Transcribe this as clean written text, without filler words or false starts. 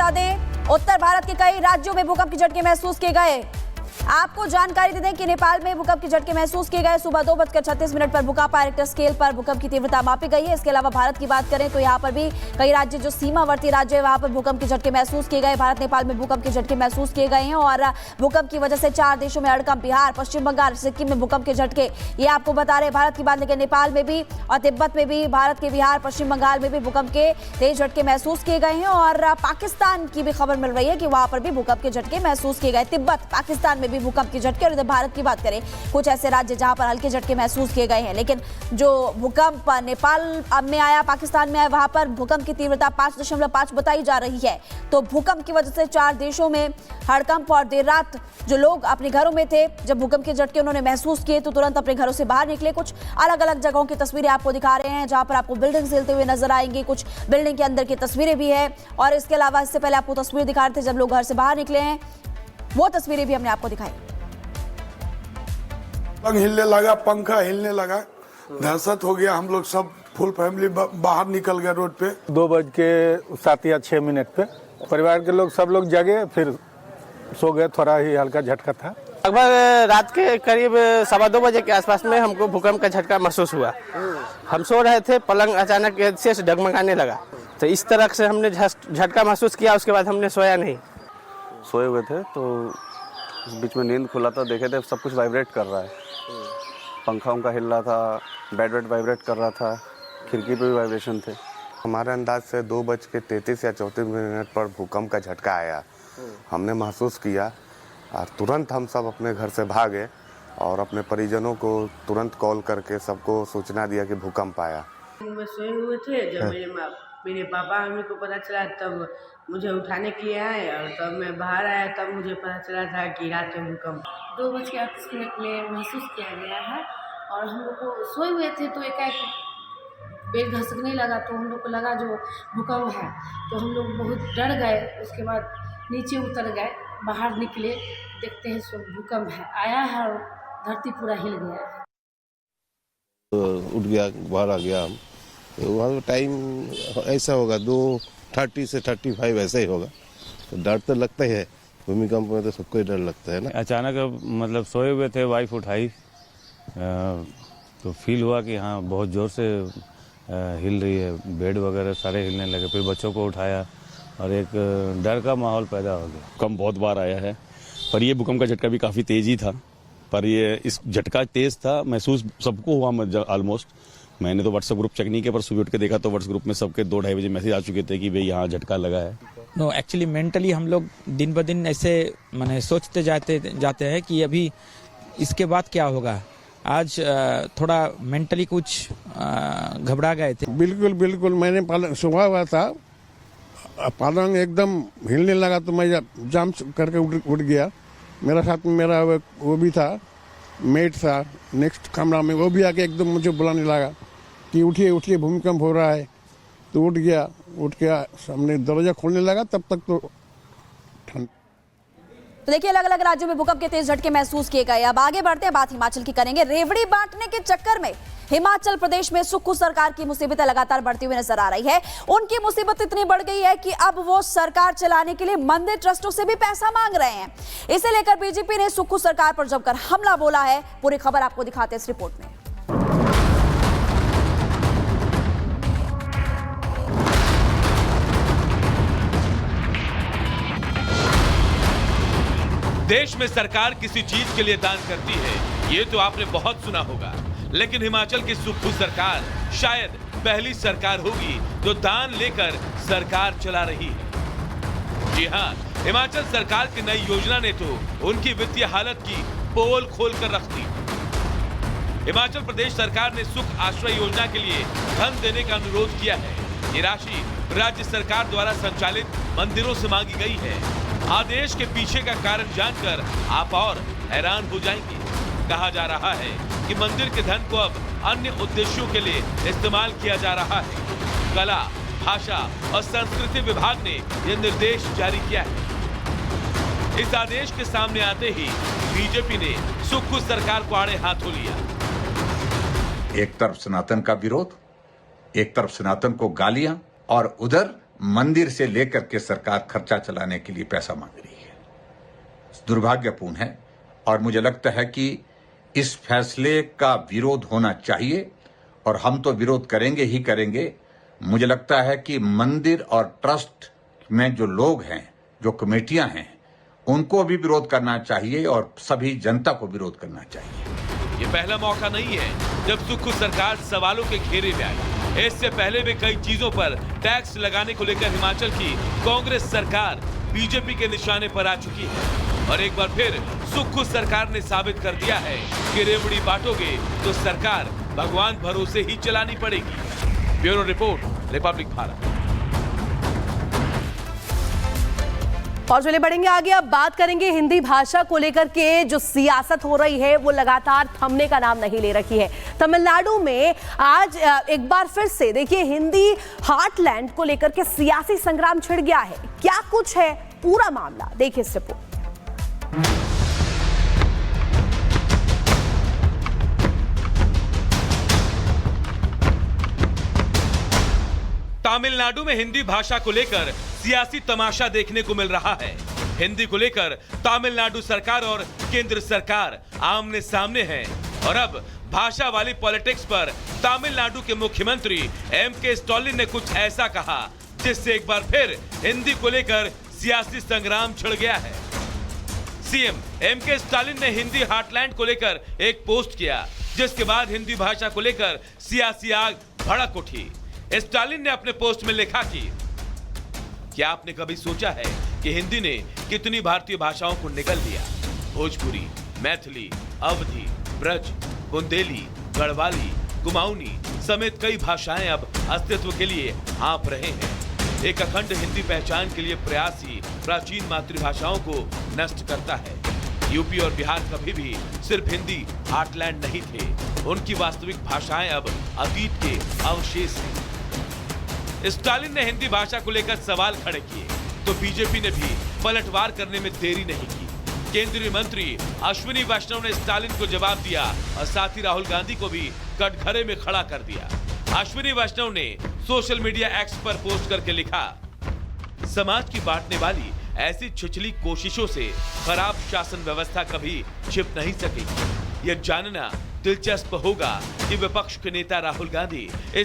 बता दें, उत्तर भारत के कई राज्यों में भूकंप के झटके महसूस किए गए। आपको जानकारी दे दें कि नेपाल में भूकंप के झटके महसूस किए गए। सुबह 2:36 पर भूकंप रिक्टर स्केल पर भूकंप की तीव्रता मापी गई है। इसके अलावा भारत की बात करें तो यहाँ पर भी कई राज्य जो सीमावर्ती राज्य है वहां पर भूकंप के झटके महसूस किए गए। भारत नेपाल में भूकंप के झटके महसूस किए गए हैं और भूकंप की वजह से 4 देशों में हड़कंप, बिहार, पश्चिम बंगाल, सिक्किम में भूकंप के झटके ये आपको बता रहे भारत की बात। लेकिन नेपाल में भी और तिब्बत में भी, भारत के बिहार, पश्चिम बंगाल में भी भूकंप के तेज झटके महसूस किए गए हैं। और पाकिस्तान की भी खबर मिल रही है कि वहां पर भी भूकंप के झटके महसूस किए गए। तिब्बत, पाकिस्तान में भी भूकंप के झटके। और इधर भारत की बात करें, कुछ ऐसे राज्य जहां पर हल्के झटके महसूस किए गए हैं। लेकिन जो भूकंप नेपाल में आया, पाकिस्तान में आया, वहां पर भूकंप की तीव्रता 5.5 बताई जा रही है। तो भूकंप की वजह से 4 देशों में हड़कंप और देर रात जो लोग अपने घरों में थे, जब भूकंप के झटके उन्होंने महसूस किए तो तुरंत अपने घरों से बाहर निकले। कुछ अलग अलग जगहों की तस्वीरें आपको दिखा रहे हैं जहां पर आपको बिल्डिंग्स हिलते हुए नजर आएंगी। कुछ बिल्डिंग के अंदर की तस्वीरें भी है। और इसके अलावा इससे पहले आपको तस्वीर दिखा रहे थे जब लोग घर से बाहर निकले हैं, वो तस्वीरें भी हमने आपको दिखाई। हिलने लगा, पंखा हिलने लगा, दहशत हो गया। हम लोग सब फुल फैमिली बाहर निकल गए रोड पे। 2:07 या 6 पे परिवार के लोग सब लोग जगे, फिर सो गए। थोड़ा ही हल्का झटका था। लगभग रात के करीब 2:15 बजे के आसपास में हमको भूकंप का झटका महसूस हुआ। हम सो रहे थे, पलंग अचानक से डगमगाने लगा, तो इस तरह से हमने झटका महसूस किया। उसके बाद हमने सोया नहीं। सोए हुए थे तो उस बीच में नींद खुला तो देखे थे सब कुछ वाइब्रेट कर रहा है। पंखा उनका हिल रहा था, बेड वाइब्रेट कर रहा था, खिड़की पे भी वाइब्रेशन थे। हमारे अंदाज से 2:33 या 34 पर भूकंप का झटका आया। हमने महसूस किया और तुरंत हम सब अपने घर से भागे और अपने परिजनों को तुरंत कॉल करके सबको सूचना दिया कि भूकंप आया। में सोए हुए थे, जब मेरे पापा मम्मी को पता चला तब मुझे उठाने के लिए आए और तब मैं बाहर आया, तब मुझे पता चला था कि रात में भूकंप 2:38 में महसूस किया गया है। और हम लोग को सोए हुए थे तो एकाएक बेड घसकने लगा, तो हम लोग को लगा जो भूकंप है, तो हम लोग बहुत डर गए। उसके बाद नीचे उतर गए, बाहर निकले, देखते हैं सो भूकंप है आया है और धरती पूरा हिल गया है। उठ गया, बाहर आ गया हम। तो वहाँ टाइम ऐसा होगा 2:30 से 35 ऐसा ही होगा। तो डर तो लगता ही है, भूमिकंप में तो सबको ही डर लगता है ना। अचानक मतलब सोए हुए थे, वाइफ उठाई तो फील हुआ कि हाँ बहुत ज़ोर से हिल रही है, बेड वगैरह सारे हिलने लगे। फिर बच्चों को उठाया और एक डर का माहौल पैदा हो गया। भूकंप बहुत बार आया है, पर ये भूकंप का झटका भी काफ़ी तेज ही था। पर ये इस झटका तेज था, महसूस सबको हुआ ऑलमोस्ट। मैंने तो व्हाट्सएप ग्रुप चेक नहीं किया, पर सुबह उठ के देखा तो व्हाट्सएप ग्रुप में सबके 2-2:30 बजे मैसेज आ चुके थे कि भाई यहाँ झटका लगा है। नो, एक्चुअली मेंटली हम लोग दिन ब दिन ऐसे माने सोचते जाते हैं कि अभी इसके बाद क्या होगा। आज थोड़ा मेंटली कुछ घबरा गए थे। बिल्कुल मैंने सुबह हुआ था, पलंग एकदम हिलने लगा तो मैं जाम करके उठ गया। मेरा साथ में मेरा वो भी था, मेट था नेक्स्ट कमरा में, वो भी आके एकदम मुझे बुलाने लगा कि उठिए भूकंप हो रहा है। तो उठ के सामने दरवाजा खोलने लगा, तब तक तो ठंड। तो देखिए अलग अलग राज्यों में भूकंप के तेज झटके महसूस किए गए। अब आगे बढ़ते हैं, बात हिमाचल की करेंगे। रेवड़ी बांटने के चक्कर में हिमाचल प्रदेश में सुक्खू सरकार की मुसीबतें लगातार बढ़ती हुई नजर आ रही है। उनकी मुसीबत इतनी बढ़ गई है कि अब वो सरकार चलाने के लिए मंदिर ट्रस्टों से भी पैसा मांग रहे हैं। इसे लेकर बीजेपी ने सुक्खू सरकार पर जमकर हमला बोला है। पूरी खबर आपको दिखाते हैं इस रिपोर्ट में। देश में सरकार किसी चीज के लिए दान करती है, ये तो आपने बहुत सुना होगा। लेकिन हिमाचल की सुक्खू सरकार शायद पहली सरकार होगी जो दान लेकर सरकार चला रही है। जी हां, हिमाचल सरकार की नई योजना ने तो उनकी वित्तीय हालत की पोल खोल कर रख दी। हिमाचल प्रदेश सरकार ने सुख आश्रय योजना के लिए धन देने का अनुरोध किया है। ये राशि राज्य सरकार द्वारा संचालित मंदिरों से मांगी गई है। आदेश के पीछे का कारण जानकर आप और हैरान हो जाएंगे। कहा जा रहा है कि मंदिर के धन को अब अन्य उद्देश्यों के लिए इस्तेमाल किया जा रहा है। कला, भाषा और संस्कृति विभाग ने यह निर्देश जारी किया है। इस आदेश के सामने आते ही बीजेपी ने सुक्खू सरकार को आड़े हाथों लिया। एक तरफ सनातन का विरोध, एक तरफ सनातन को गालियां और उधर मंदिर से लेकर के सरकार खर्चा चलाने के लिए पैसा मांग रही है। दुर्भाग्यपूर्ण है और मुझे लगता है कि इस फैसले का विरोध होना चाहिए और हम तो विरोध करेंगे ही करेंगे। मुझे लगता है कि मंदिर और ट्रस्ट में जो लोग हैं, जो कमेटियां हैं, उनको भी विरोध करना चाहिए और सभी जनता को विरोध करना चाहिए। ये पहला मौका नहीं है जब सुक्खू सरकार सवालों के घेरे में आई। इससे पहले भी कई चीजों पर टैक्स लगाने को लेकर हिमाचल की कांग्रेस सरकार बीजेपी के निशाने पर आ चुकी है और एक बार फिर सुक्खू सरकार ने साबित कर दिया है कि रेवड़ी बांटोगे तो सरकार भगवान भरोसे ही चलानी पड़ेगी। Bureau report, Republic Bharat. और चलिए बढ़ेंगे आगे। अब बात करेंगे हिंदी भाषा को लेकर के जो सियासत हो रही है वो लगातार थमने का नाम नहीं ले रही है। तमिलनाडु में आज एक बार फिर से देखिए हिंदी हार्टलैंड को लेकर के सियासी संग्राम छिड़ गया है। क्या कुछ है पूरा मामला, देखिए इस रिपोर्ट। तमिलनाडु में हिंदी भाषा को लेकर सियासी तमाशा देखने को मिल रहा है। हिंदी को लेकर तमिलनाडु सरकार और केंद्र सरकार आमने सामने है और अब भाषा वाली पॉलिटिक्स पर तमिलनाडु के मुख्यमंत्री एम.के. स्टालिन ने कुछ ऐसा कहा जिससे एक बार फिर हिंदी को लेकर सियासी संग्राम छिड़ गया है। CM MK. स्टालिन ने हिंदी हार्टलैंड को लेकर एक पोस्ट किया जिसके बाद हिंदी भाषा को लेकर सियासी आग भड़क उठी। स्टालिन ने अपने पोस्ट में लिखा कि क्या आपने कभी सोचा है कि हिंदी ने कितनी भारतीय भाषाओं को निगल लिया? भोजपुरी, मैथिली, अवधी, ब्रज, बुंदेली, गढ़वाली, कुमाऊनी समेत कई भाषाएं अब अस्तित्व के लिए हाँफ रहे हैं। एक अखंड हिंदी पहचान के लिए प्रयास ही प्राचीन मातृभाषाओं को नष्ट करता है। यूपी और बिहार कभी भी सिर्फ हिंदी हार्टलैंड नहीं थे, उनकी वास्तविक भाषाएं अब अतीत के अवशेष हैं। स्टालिन ने हिंदी भाषा को लेकर सवाल खड़े किए तो बीजेपी ने भी पलटवार करने में देरी नहीं की। केंद्रीय मंत्री अश्विनी वैष्णव ने स्टालिन को जवाब दिया और साथ ही राहुल गांधी को भी कटघरे में खड़ा कर दिया। अश्विनी वैष्णव ने सोशल मीडिया एक्स पर पोस्ट करके लिखा, समाज की बांटने वाली ऐसी छिछली कोशिशों से खराब शासन व्यवस्था कभी छिप नहीं सकेगी। यह जानना दिलचस्प होगा कि विपक्ष के नेता राहुल गांधी इस